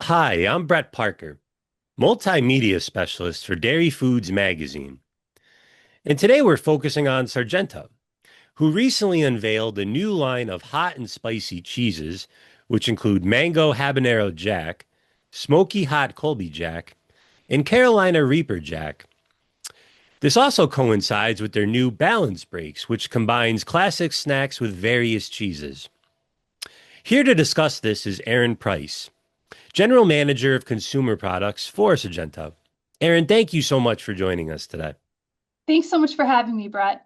Hi, I'm Brett Parker, multimedia specialist for Dairy Foods magazine. And today we're focusing on Sargento, who recently unveiled a new line of hot and spicy cheeses, which include Mango Habanero Jack, Smoky Hot Colby-Jack, and Carolina Reaper Jack. This also coincides with their new Balance Breaks, which combines classic snacks with various cheeses. Here to discuss this is Erin Price, General Manager of Consumer Products for Sargento. Erin, thank you so much for joining us today. Thanks so much for having me, Brett.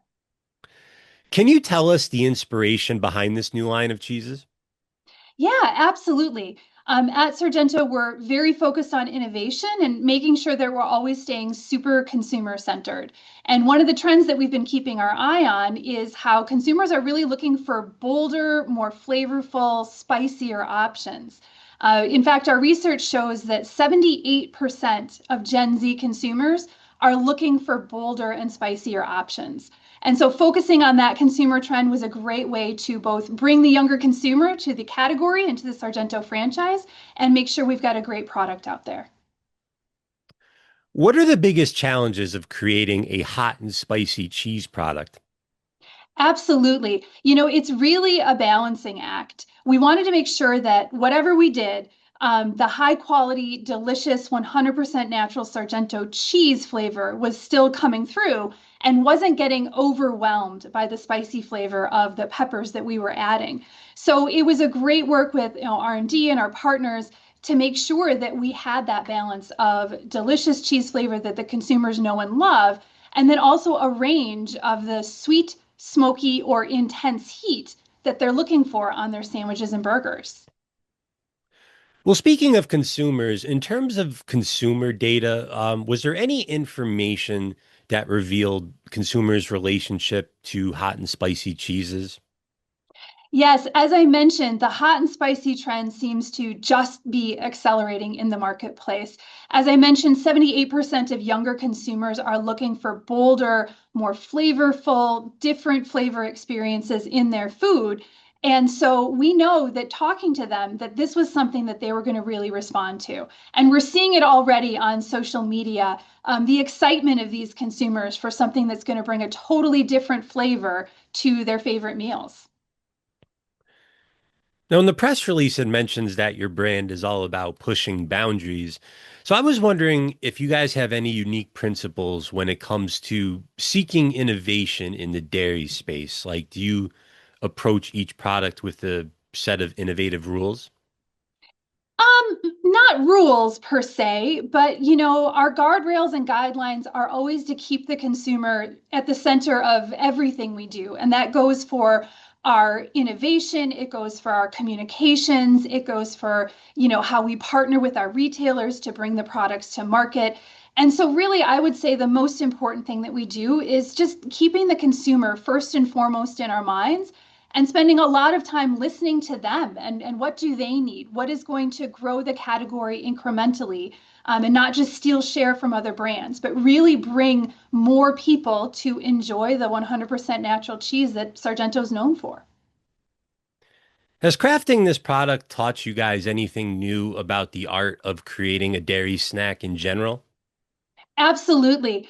Can you tell us the inspiration behind this new line of cheeses? Yeah, absolutely. At Sargento, we're very focused on innovation and making sure that we're always staying super consumer centered. And one of the trends that we've been keeping our eye on is how consumers are really looking for bolder, more flavorful, spicier options. In fact, our research shows that 78% of Gen Z consumers are looking for bolder and spicier options. And so focusing on that consumer trend was a great way to both bring the younger consumer to the category and to the Sargento franchise and make sure we've got a great product out there. What are the biggest challenges of creating a hot and spicy cheese product? Absolutely. It's really a balancing act. We wanted to make sure that whatever we did, the high quality, delicious, 100% natural Sargento cheese flavor was still coming through and wasn't getting overwhelmed by the spicy flavor of the peppers that we were adding. So it was a great work with R&D and our partners to make sure that we had that balance of delicious cheese flavor that the consumers know and love, and then also a range of the sweet, smoky, or intense heat that they're looking for on their sandwiches and burgers. Well, speaking of consumers, in terms of consumer data, was there any information that revealed consumers' relationship to hot and spicy cheeses? Yes, as I mentioned, the hot and spicy trend seems to just be accelerating in the marketplace. As I mentioned, 78% of younger consumers are looking for bolder, more flavorful, different flavor experiences in their food. And so we know that talking to them, that this was something that they were going to really respond to. And we're seeing it already on social media, the excitement of these consumers for something that's going to bring a totally different flavor to their favorite meals. Now, in the press release, it mentions that your brand is all about pushing boundaries. So I was wondering if you guys have any unique principles when it comes to seeking innovation in the dairy space. Like, do you approach each product with a set of innovative rules? Not rules per se, but our guardrails and guidelines are always to keep the consumer at the center of everything we do. And that goes for our innovation, it goes for our communications, it goes for, how we partner with our retailers to bring the products to market. And so really, I would say the most important thing that we do is just keeping the consumer first and foremost in our minds and spending a lot of time listening to them and what do they need, what is going to grow the category incrementally, and not just steal share from other brands, but really bring more people to enjoy the 100% natural cheese that Sargento is known for. Has crafting this product taught you guys anything new about the art of creating a dairy snack in general? Absolutely.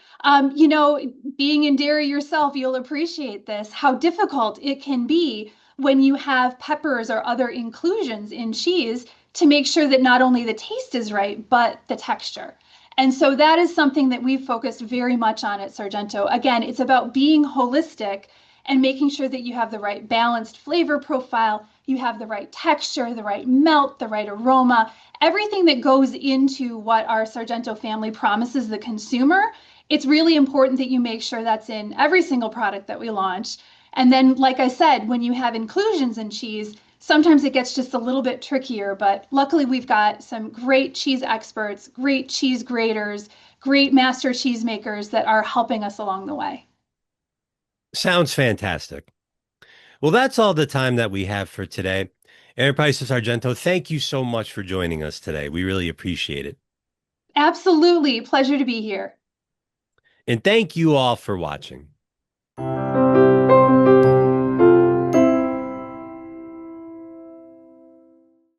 Being in dairy yourself, you'll appreciate this, how difficult it can be when you have peppers or other inclusions in cheese to make sure that not only the taste is right, but the texture. And so that is something that we've focused very much on at Sargento. Again, it's about being holistic and making sure that you have the right balanced flavor profile, you have the right texture, the right melt, the right aroma, everything that goes into what our Sargento family promises the consumer. It's really important that you make sure that's in every single product that we launch. And then, like I said, when you have inclusions in cheese, sometimes it gets just a little bit trickier, but luckily we've got some great cheese experts, great cheese graters, great master cheesemakers that are helping us along the way. Sounds fantastic. Well, that's all the time that we have for today. Erin Price of Sargento, thank you so much for joining us today. We really appreciate it. Absolutely. Pleasure to be here. And thank you all for watching.